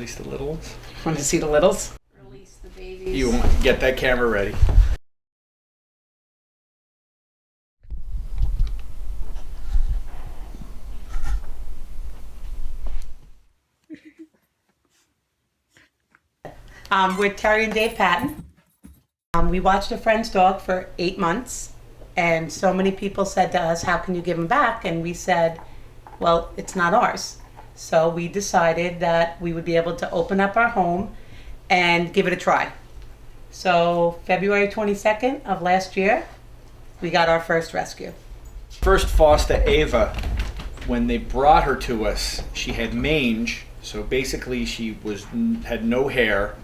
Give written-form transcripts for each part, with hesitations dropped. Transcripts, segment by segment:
release the littles. Want to see the littles? Release the babies. You want get that camera ready. We're Terry and Dave Patton. We watched a friend's dog for 8 months, and so many people said to us, how can you give him back? And we said, well, it's not ours. So we decided that we would be able to open up our home and give it a try. So February 22nd of last year, we got our first rescue. First foster Ava, when they brought her to us, she had mange, so basically she had no hair.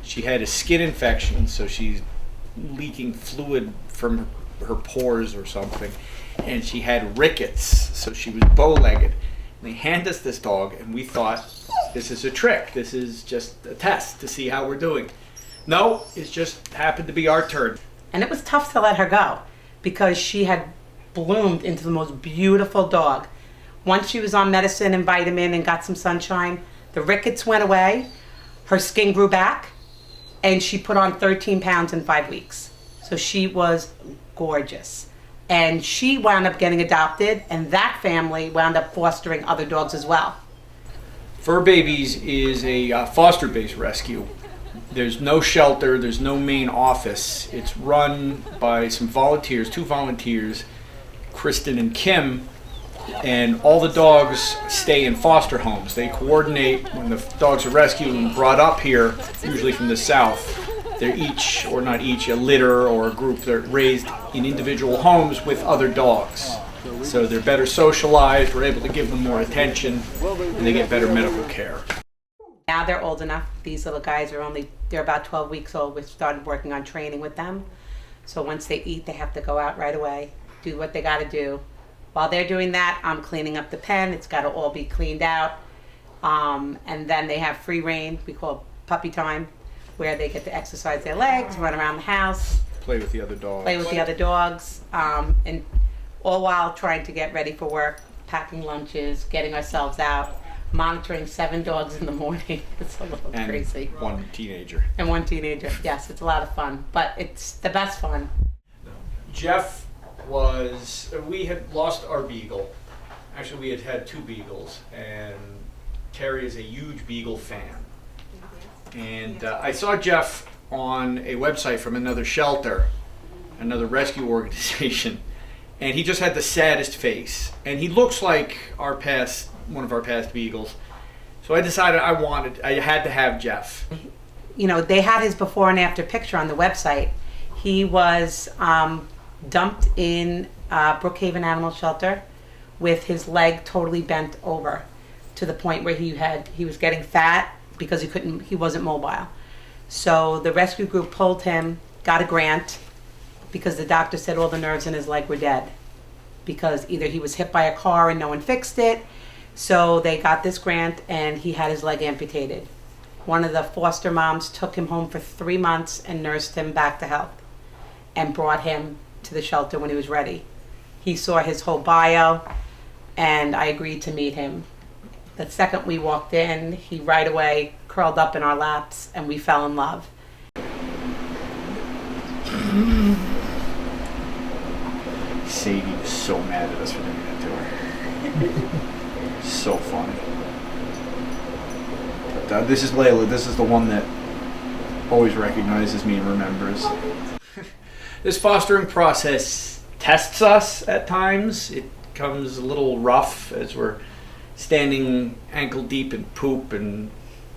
She had a skin infection, so she's leaking fluid from her pores or something. And she had rickets, so she was bow-legged. And they handed us this dog, and we thought, this is a trick. This is just a test to see how we're doing. No, it just happened to be our turn. And it was tough to let her go because she had bloomed into the most beautiful dog. Once she was on medicine and vitamin and got some sunshine, the rickets went away, her skin grew back, and she put on 13 pounds in 5 weeks. So she was gorgeous. And she wound up getting adopted, and that family wound up fostering other dogs as well. Fur Babies is a foster-based rescue. There's no shelter, there's no main office. It's run by some volunteers, 2 volunteers, Kristen and Kim, and all the dogs stay in foster homes. They coordinate when the dogs are rescued and brought up here, usually from the south. They're each, or not each, a litter or a group. They're raised in individual homes with other dogs. So they're better socialized, we're able to give them more attention, and they get better medical care. Now they're old enough. These little guys they're about 12 weeks old. We started working on training with them. So once they eat, they have to go out right away, do what they got to do. While they're doing that, I'm cleaning up the pen. It's got to all be cleaned out. And then they have free rein, we call puppy time, where they get to exercise their legs, run around the house, Play with the other dogs. And all while trying to get ready for work, packing lunches, getting ourselves out, monitoring 7 dogs in the morning. It's a little And crazy. one teenager. And 1 teenager. Yes, it's a lot of fun, but it's the best fun. Jeff we had lost our beagle. Actually, we had had 2 beagles, and Terry is a huge beagle fan. And I saw Jeff on a website from another shelter, another rescue organization, and he just had the saddest face. And he looks like one of our past beagles. So I decided I had to have Jeff. You know, they had his before and after picture on the website. He was dumped in Brookhaven Animal Shelter with his leg totally bent over to the point where he was getting fat because he wasn't mobile. So the rescue group pulled him, got a grant because the doctor said all the nerves in his leg were dead because either he was hit by a car and no one fixed it. So they got this grant and he had his leg amputated. One of the foster moms took him home for 3 months and nursed him back to health and brought him to the shelter when he was ready. He saw his whole bio and I agreed to meet him. The second we walked in, he right away curled up in our laps and we fell in love. Sadie was so mad at us for doing that to her. So funny. But, this is Layla. This is the one that always recognizes me and remembers. This fostering process tests us at times. It comes a little rough as we're standing ankle deep in poop and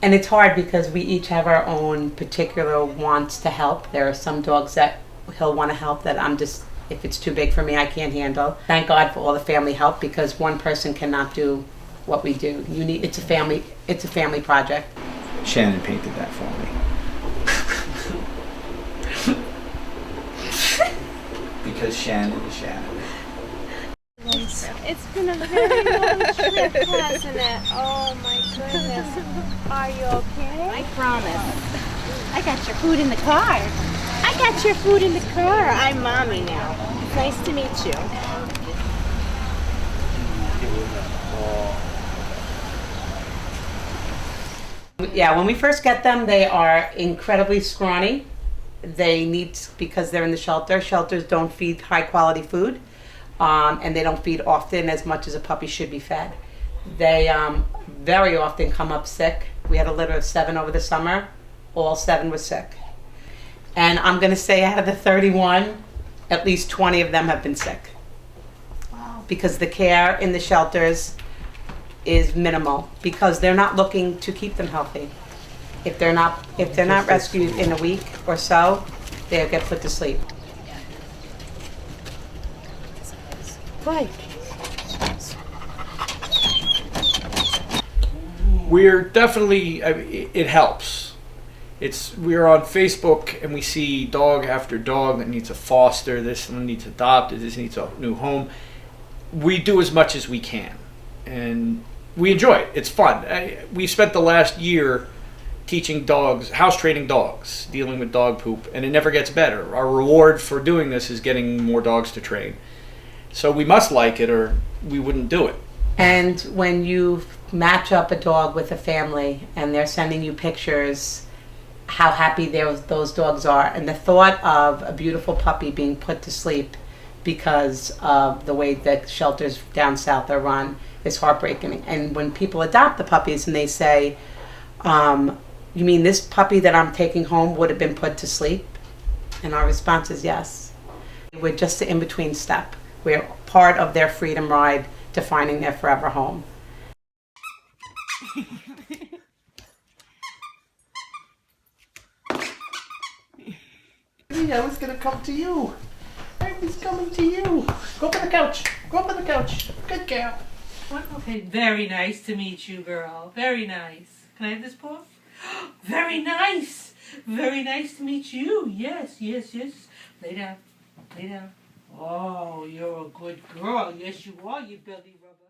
it's hard because we each have our own particular wants to help. There are some dogs that he'll want to help that if it's too big for me, I can't handle. Thank God for all the family help because one person cannot do what we do. It's a family project. Shannon painted that for me. Because Shannon is Shannon. It's been a very long trip, hasn't it? Oh my goodness. Are you okay? I promise. I got your food in the car. I got your food in the car. I'm Mommy now. It's nice to meet you. Yeah, when we first get them, they are incredibly scrawny. They need, because they're in the shelter. Shelters don't feed high quality food, and they don't feed often as much as a puppy should be fed. They very often come up sick. We had a litter of 7 over the summer. All 7 were sick. And I'm going to say out of the 31, at least 20 of them have been sick. Wow. Because the care in the shelters is minimal, because they're not looking to keep them healthy. If they're not rescued in a week or so, they'll get put to sleep. Right. We're definitely, it helps. We're on Facebook and we see dog after dog that needs a foster, this one needs adopted, this needs a new home. We do as much as we can, and we enjoy it. It's fun. We spent the last year teaching dogs, house training dogs, dealing with dog poop, and it never gets better. Our reward for doing this is getting more dogs to train. So we must like it or we wouldn't do it. And when you match up a dog with a family and they're sending you pictures, how happy those dogs are, and the thought of a beautiful puppy being put to sleep because of the way that shelters down south are run is heartbreaking. And when people adopt the puppies and they say, you mean this puppy that I'm taking home would have been put to sleep? And our response is yes. We're just the in-between step. We're part of their freedom ride to finding their forever home. I was gonna come to you. I was coming to you. Go up on the couch. Go up on the couch. Good girl. Okay, very nice to meet you, girl. Very nice. Can I have this paw? Very nice. Very nice to meet you. Yes, yes, yes. Lay down. Lay down. Oh, you're a good girl. Yes, you are, you belly rubber.